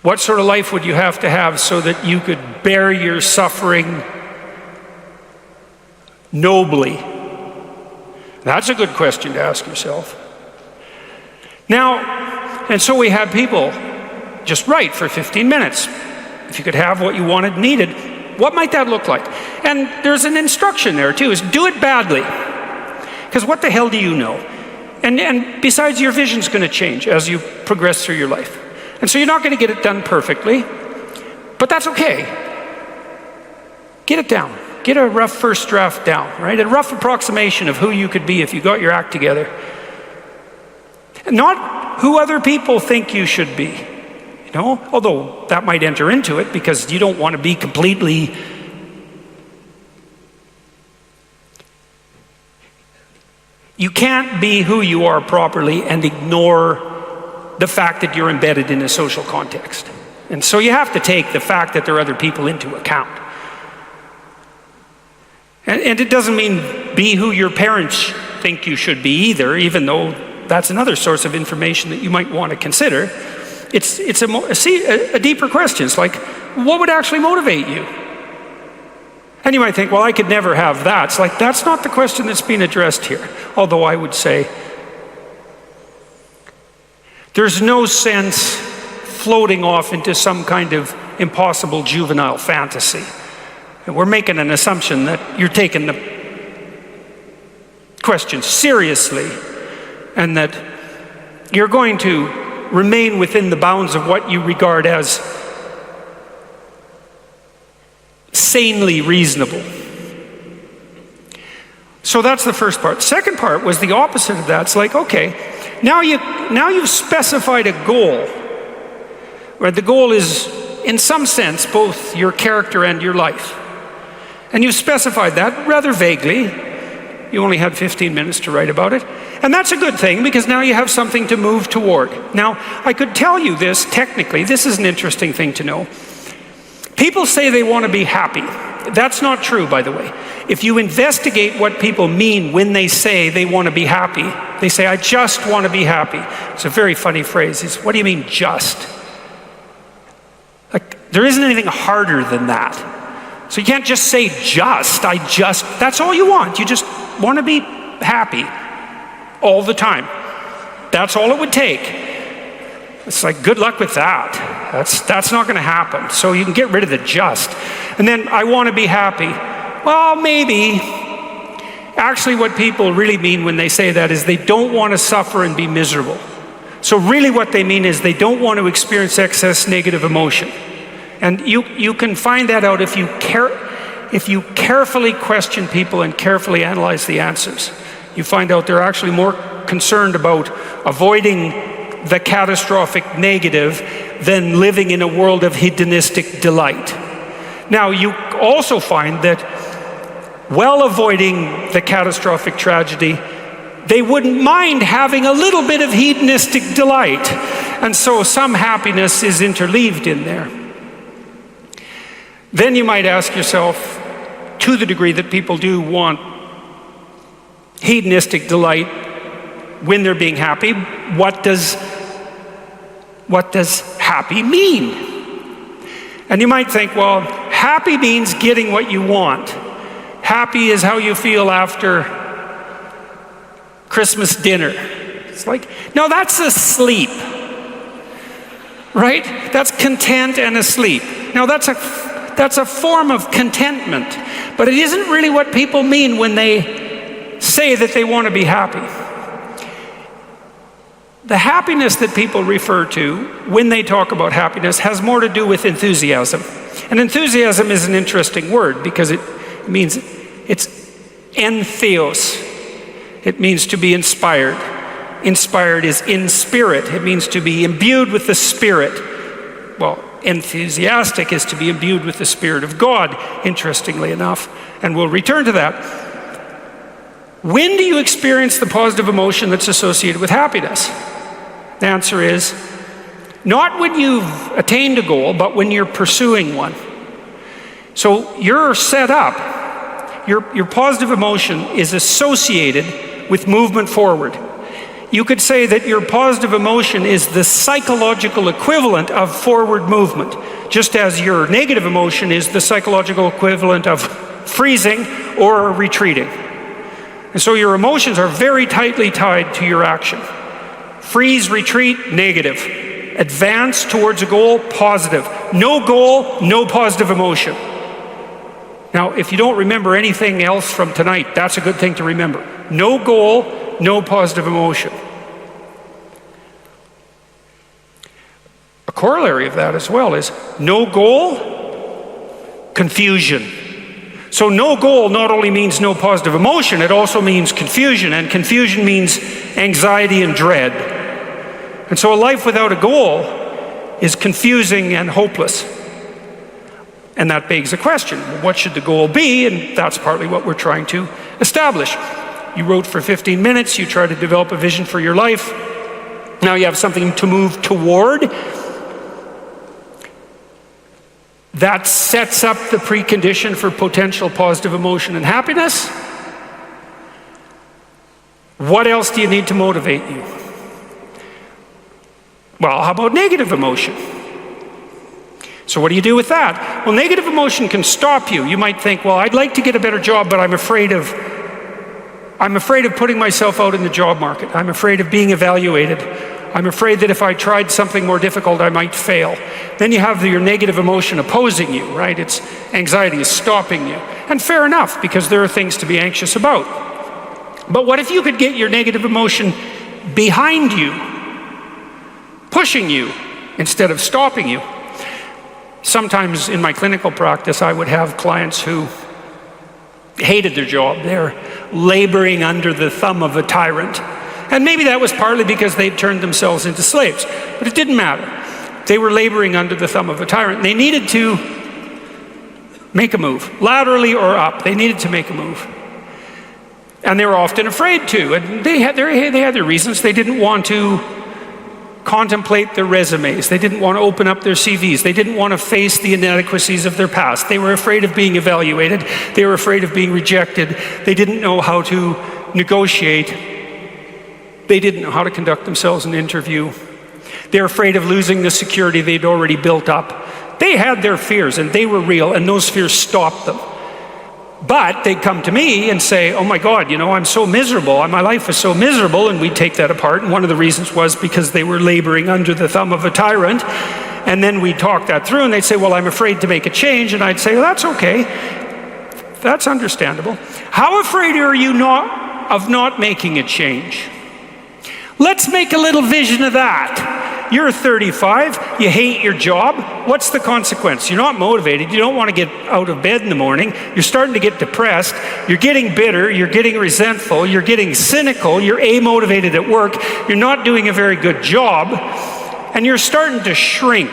What sort of life would you have to have so that you could bear your suffering nobly? That's a good question to ask yourself. Now, and so we had people just write for 15 minutes. If you could have what you wanted and needed, what might that look like? And there's an instruction there too, is do it badly. Because what the hell do you know? And besides, your vision's going to change as you progress through your life. And so you're not going to get it done perfectly, but that's okay. Get it down. Get a rough first draft down, right? A rough approximation of who you could be if you got your act together. Not who other people think you should be, you know? Although that might enter into it because you don't want to be completely... You can't be who you are properly and ignore the fact that you're embedded in a social context. And so you have to take the fact that there are other people into account. And it doesn't mean be who your parents think you should be either, even though that's another source of information that you might want to consider. It's a deeper question. It's like, what would actually motivate you? And you might think, well, I could never have that. It's like, that's not the question that's being addressed here. Although I would say, there's no sense floating off into some kind of impossible juvenile fantasy. And we're making an assumption that you're taking the question seriously and that you're going to remain within the bounds of what you regard as sanely reasonable. So that's the first part. The second part was the opposite of that. It's like, okay, now you've specified a goal, where the goal is, in some sense, both your character and your life. And you've specified that rather vaguely. You only had 15 minutes to write about it. And that's a good thing, because now you have something to move toward. Now, I could tell you this technically. This is an interesting thing to know. People say they want to be happy. That's not true, by the way. If you investigate what people mean when they say they want to be happy, they say, I just want to be happy. It's a very funny phrase. It's, what do you mean, just? Like, there isn't anything harder than that. So you can't just say just, that's all you want. You just want to be happy all the time. That's all it would take. It's like, good luck with that. That's not going to happen. So you can get rid of the just. And then, I want to be happy. Well, maybe. Actually, what people really mean when they say that is they don't want to suffer and be miserable. So really what they mean is they don't want to experience excess negative emotion. And you can find that out if you carefully question people and carefully analyze the answers. You find out they're actually more concerned about avoiding the catastrophic negative than living in a world of hedonistic delight. Now, you also find that while avoiding the catastrophic tragedy, they wouldn't mind having a little bit of hedonistic delight. And so some happiness is interleaved in there. Then you might ask yourself, to the degree that people do want hedonistic delight when they're being happy, what does happy mean? And you might think, well, happy means getting what you want. Happy is how you feel after Christmas dinner. It's like, no, that's asleep, right? That's content and asleep. Now that's a form of contentment, but it isn't really what people mean when they say that they want to be happy. The happiness that people refer to when they talk about happiness has more to do with enthusiasm. And enthusiasm is an interesting word because it means it's entheos. It means to be inspired. Inspired is in spirit. It means to be imbued with the Spirit. Well, enthusiastic is to be imbued with the Spirit of God, interestingly enough, and we'll return to that. When do you experience the positive emotion that's associated with happiness? The answer is, not when you've attained a goal, but when you're pursuing one. So you're set up, your positive emotion is associated with movement forward. You could say that your positive emotion is the psychological equivalent of forward movement, just as your negative emotion is the psychological equivalent of freezing or retreating. And so your emotions are very tightly tied to your action. Freeze, retreat, negative. Advance towards a goal, positive. No goal, no positive emotion. Now, if you don't remember anything else from tonight, that's a good thing to remember. No goal, no positive emotion. A corollary of that as well is no goal, confusion. So no goal not only means no positive emotion, it also means confusion, and confusion means anxiety and dread. And so a life without a goal is confusing and hopeless. And that begs the question, what should the goal be? And that's partly what we're trying to establish. You wrote for 15 minutes, you try to develop a vision for your life. Now you have something to move toward. That sets up the precondition for potential positive emotion and happiness. What else do you need to motivate you? Well, how about negative emotion? So what do you do with that? Well, negative emotion can stop you. You might think, well, I'd like to get a better job, but I'm afraid of putting myself out in the job market. I'm afraid of being evaluated. I'm afraid that if I tried something more difficult, I might fail. Then you have your negative emotion opposing you, right? It's anxiety is stopping you. And fair enough, because there are things to be anxious about. But what if you could get your negative emotion behind you, pushing you instead of stopping you? Sometimes in my clinical practice, I would have clients who hated their job. They're laboring under the thumb of a tyrant. And maybe that was partly because they'd turned themselves into slaves. But it didn't matter. They were laboring under the thumb of a tyrant. They needed to make a move, laterally or up. They needed to make a move. And they were often afraid to. And they had their reasons. They didn't want to contemplate their resumes. They didn't want to open up their CVs. They didn't want to face the inadequacies of their past. They were afraid of being evaluated. They were afraid of being rejected. They didn't know how to negotiate. They didn't know how to conduct themselves in an interview. They were afraid of losing the security they'd already built up. They had their fears, and they were real, and those fears stopped them. But they'd come to me and say, oh my God, I'm so miserable. My life is so miserable. And we'd take that apart. And one of the reasons was because they were laboring under the thumb of a tyrant. And then we'd talk that through, and they'd say, well, I'm afraid to make a change. And I'd say, well, that's okay. That's understandable. How afraid are you of not making a change? Let's make a little vision of that. You're 35, you hate your job. What's the consequence? You're not motivated, you don't want to get out of bed in the morning, you're starting to get depressed, you're getting bitter, you're getting resentful, you're getting cynical, you're amotivated at work, you're not doing a very good job, and you're starting to shrink.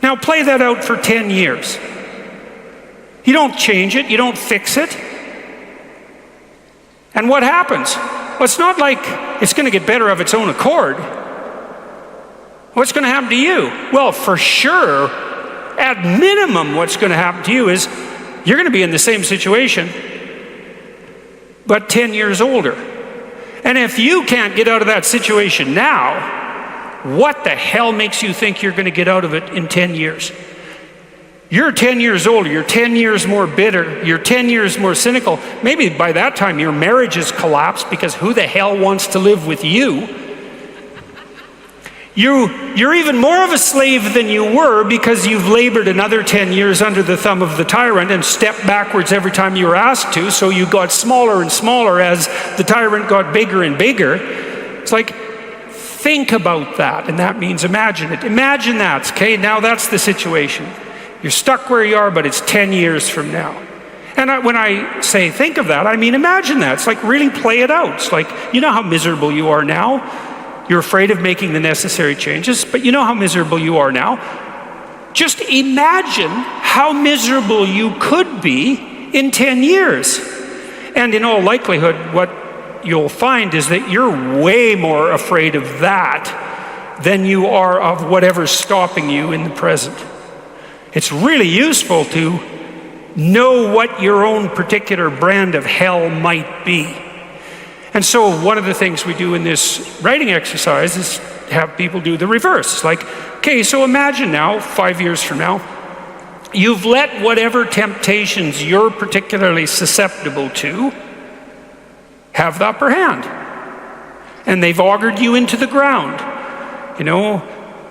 Now play that out for 10 years. You don't change it, you don't fix it. And what happens? Well, it's not like it's going to get better of its own accord. What's going to happen to you? Well, for sure, at minimum, what's going to happen to you is you're going to be in the same situation, but 10 years older. And if you can't get out of that situation now, what the hell makes you think you're going to get out of it in 10 years? You're 10 years older, you're 10 years more bitter, you're 10 years more cynical. Maybe by that time your marriage has collapsed because who the hell wants to live with you? You're even more of a slave than you were because you've labored another 10 years under the thumb of the tyrant and stepped backwards every time you were asked to, so you got smaller and smaller as the tyrant got bigger and bigger. It's like, think about that, and that means imagine it. Imagine that, okay? Now that's the situation. You're stuck where you are, but it's 10 years from now. And when I say think of that, I mean imagine that. It's like really play it out. It's like, you know how miserable you are now? You're afraid of making the necessary changes, but you know how miserable you are now. Just imagine how miserable you could be in 10 years. And in all likelihood, what you'll find is that you're way more afraid of that than you are of whatever's stopping you in the present. It's really useful to know what your own particular brand of hell might be. And so one of the things we do in this writing exercise is have people do the reverse. Like, okay, so imagine now, 5 years from now, you've let whatever temptations you're particularly susceptible to have the upper hand. And they've augured you into the ground. You know,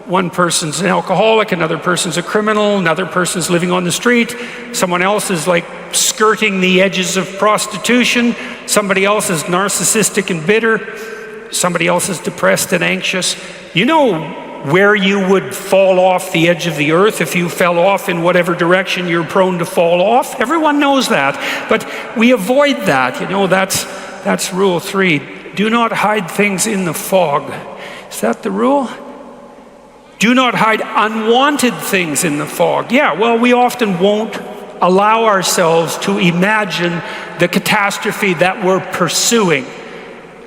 one person's an alcoholic, another person's a criminal, another person's living on the street, someone else is like skirting the edges of prostitution, somebody else is narcissistic and bitter, somebody else is depressed and anxious. You know where you would fall off the edge of the earth if you fell off in whatever direction you're prone to fall off. Everyone knows that, but we avoid that. You know, that's rule 3. Do not hide things in the fog. Is that the rule? Do not hide unwanted things in the fog. Yeah, well, we often won't allow ourselves to imagine the catastrophe that we're pursuing.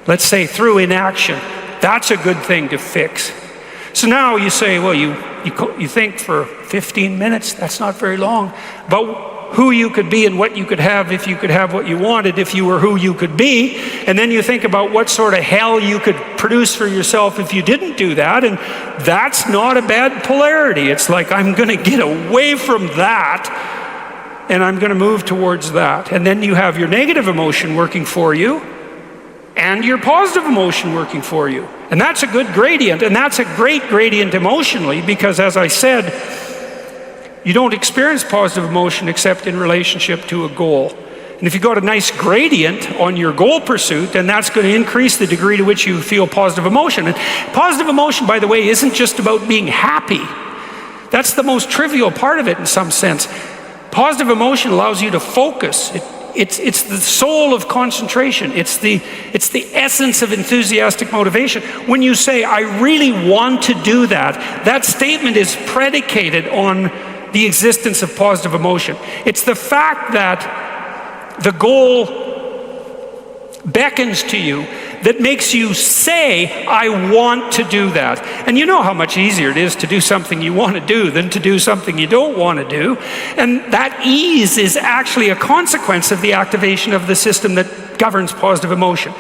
Let's say through inaction. That's a good thing to fix. So now you say, well, you think for 15 minutes, that's not very long, about who you could be and what you could have if you could have what you wanted, if you were who you could be. And then you think about what sort of hell you could produce for yourself if you didn't do that. And that's not a bad polarity. It's like, I'm going to get away from that and I'm going to move towards that. And then you have your negative emotion working for you and your positive emotion working for you. And that's a good gradient. And that's a great gradient emotionally because, as I said, you don't experience positive emotion except in relationship to a goal. And if you got a nice gradient on your goal pursuit, then that's going to increase the degree to which you feel positive emotion. And positive emotion, by the way, isn't just about being happy. That's the most trivial part of it in some sense. Positive emotion allows you to focus. It's the soul of concentration. It's the essence of enthusiastic motivation. When you say, I really want to do that, that statement is predicated on the existence of positive emotion. It's the fact that the goal beckons to you that makes you say, I want to do that. And you know how much easier it is to do something you want to do than to do something you don't want to do. And that ease is actually a consequence of the activation of the system that governs positive emotion.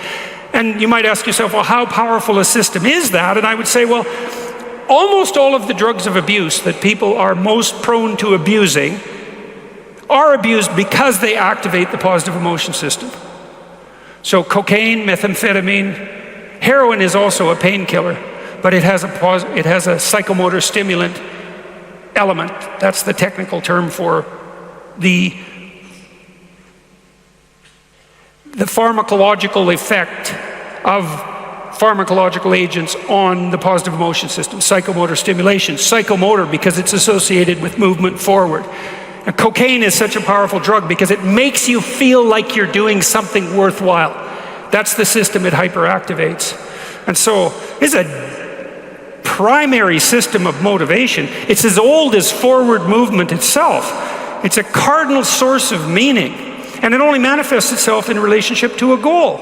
And you might ask yourself, well, how powerful a system is that? And I would say, well, almost all of the drugs of abuse that people are most prone to abusing are abused because they activate the positive emotion system. So cocaine, methamphetamine, heroin is also a painkiller, but it has a psychomotor stimulant element. That's the technical term for the pharmacological effect of pharmacological agents on the positive emotion system. Psychomotor stimulation. Psychomotor because it's associated with movement forward. And cocaine is such a powerful drug because it makes you feel like you're doing something worthwhile. That's the system it hyperactivates. And so it's a primary system of motivation. It's as old as forward movement itself. It's a cardinal source of meaning. And it only manifests itself in relationship to a goal.